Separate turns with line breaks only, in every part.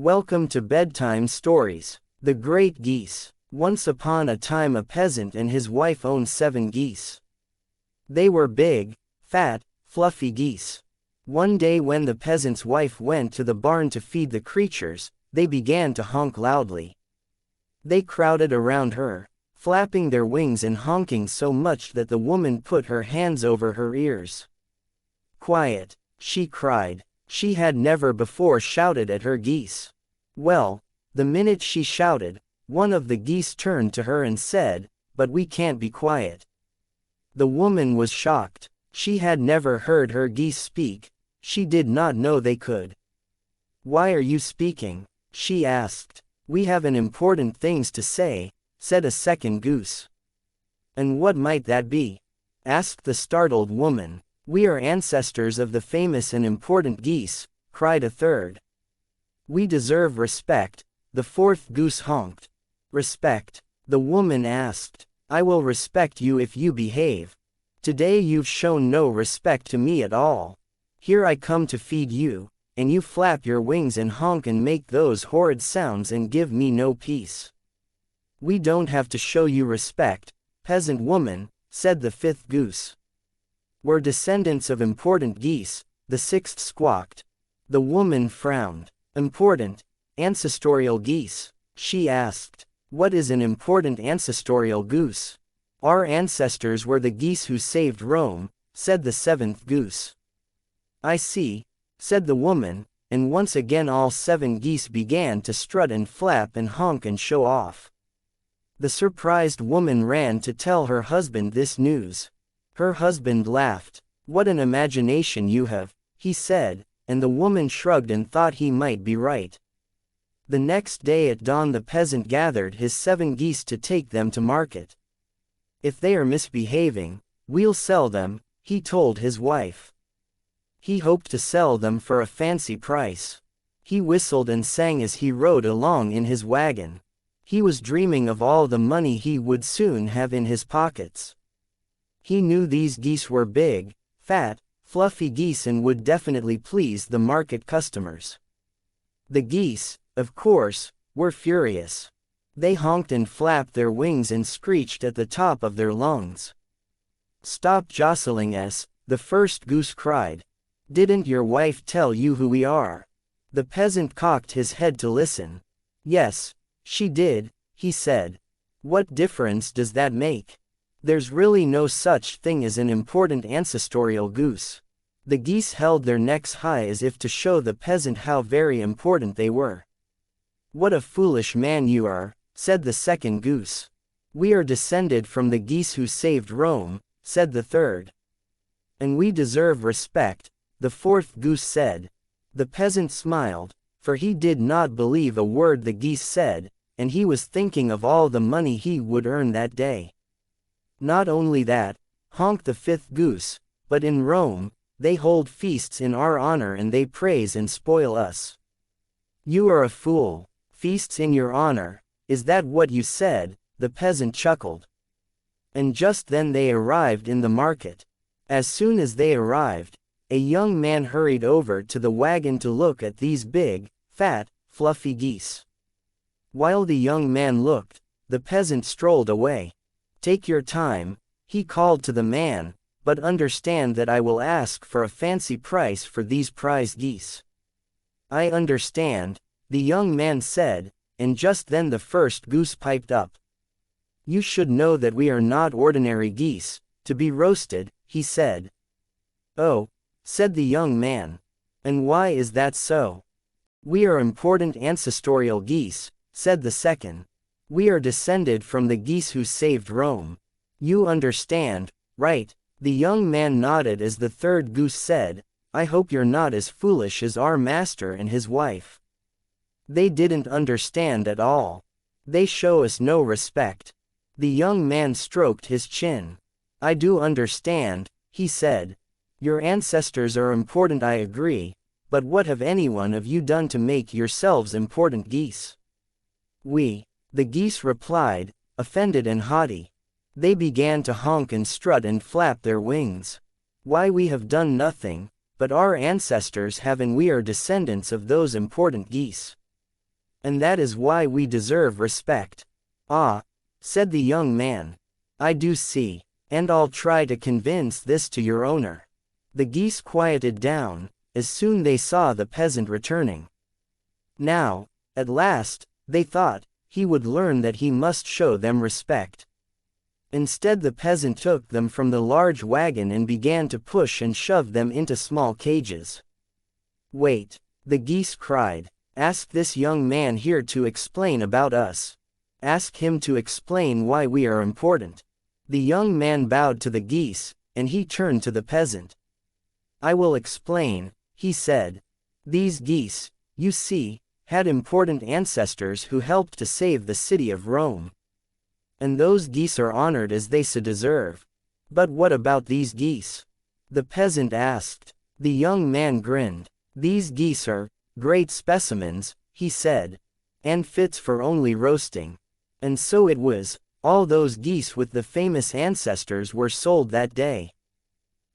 Welcome to Bedtime Stories. The Great Geese. Once upon a time a peasant and his wife owned 7 geese. They were big, fat, fluffy geese. One day when the peasant's wife went to the barn to feed the creatures, they began to honk loudly. They crowded around her, flapping their wings and honking so much that the woman put her hands over her ears. "Quiet," she cried. She had never before shouted at her geese. Well, the minute she shouted, one of the geese turned to her and said, "But we can't be quiet." The woman was shocked. She had never heard her geese speak. She did not know they could. "Why are you speaking?" she asked. "We have an important things to say," said a second goose. "And what might that be?" asked the startled woman. "We are ancestors of the famous and important geese," cried a third. "We deserve respect," the fourth goose honked. "Respect?" the woman asked. "I will respect you if you behave. Today you've shown no respect to me at all. Here I come to feed you, and you flap your wings and honk and make those horrid sounds and give me no peace." "We don't have to show you respect, peasant woman," said the fifth goose. "We're descendants of important geese," the sixth squawked. The woman frowned. "Important? Ancestral geese?" she asked. "What is an important ancestral goose?" "Our ancestors were the geese who saved Rome," said the seventh goose. "I see," said the woman, and once again all 7 geese began to strut and flap and honk and show off. The surprised woman ran to tell her husband this news. Her husband laughed. "What an imagination you have," he said, and the woman shrugged and thought he might be right. The next day at dawn the peasant gathered his 7 geese to take them to market. "If they are misbehaving, we'll sell them," he told his wife. He hoped to sell them for a fancy price. He whistled and sang as he rode along in his wagon. He was dreaming of all the money he would soon have in his pockets. He knew these geese were big, fat, fluffy geese and would definitely please the market customers. The geese, of course, were furious. They honked and flapped their wings and screeched at the top of their lungs. "Stop jostling us," the first goose cried. "Didn't your wife tell you who we are?" The peasant cocked his head to listen. "Yes, she did," he said. "What difference does that make? There's really no such thing as an important ancestral goose." The geese held their necks high as if to show the peasant how very important they were. "What a foolish man you are," said the second goose. "We are descended from the geese who saved Rome," said the third. "And we deserve respect," the fourth goose said. The peasant smiled, for he did not believe a word the geese said, and he was thinking of all the money he would earn that day. "Not only that," honked the fifth goose, "but in Rome, they hold feasts in our honor and they praise and spoil us." "You are a fool. Feasts in your honor, is that what you said?" the peasant chuckled. And just then they arrived in the market. As soon as they arrived, a young man hurried over to the wagon to look at these big, fat, fluffy geese. While the young man looked, the peasant strolled away. "Take your time," he called to the man, "but understand that I will ask for a fancy price for these prize geese." "I understand," the young man said, and just then the first goose piped up. "You should know that we are not ordinary geese, to be roasted," he said. "Oh," said the young man. "And why is that so?" "We are important ancestral geese," said the second. "We are descended from the geese who saved Rome. You understand, right?" The young man nodded as the third goose said, "I hope you're not as foolish as our master and his wife. They didn't understand at all. They show us no respect." The young man stroked his chin. "I do understand," he said. "Your ancestors are important, I agree, but what have any one of you done to make yourselves important geese?" "We," the geese replied, offended and haughty. They began to honk and strut and flap their wings. "Why, we have done nothing, but our ancestors have, and we are descendants of those important geese." And that is why we deserve respect. Ah, said the young man. I do see, and I'll try to convince this to your owner. The geese quieted down, as soon they saw the peasant returning. Now, at last, they thought, he would learn that he must show them respect. Instead, the peasant took them from the large wagon and began to push and shove them into small cages. Wait, the geese cried. Ask this young man here to explain about us. Ask him to explain why we are important. The young man bowed to the geese, and he turned to the peasant. I will explain, he said. These geese, you see, had important ancestors who helped to save the city of Rome. And those geese are honored as they so deserve. But what about these geese? The peasant asked. The young man grinned. These geese are great specimens, he said, and fits for only roasting. And so it was, all those geese with the famous ancestors were sold that day.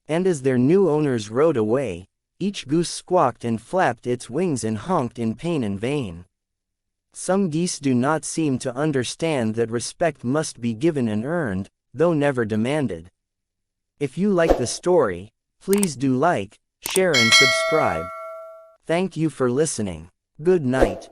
And as their new owners rode away, each goose squawked and flapped its wings and honked in pain and vain. Some geese do not seem to understand that respect must be given and earned, though never demanded. If you like the story, please do like, share and subscribe. Thank you for listening. Good night.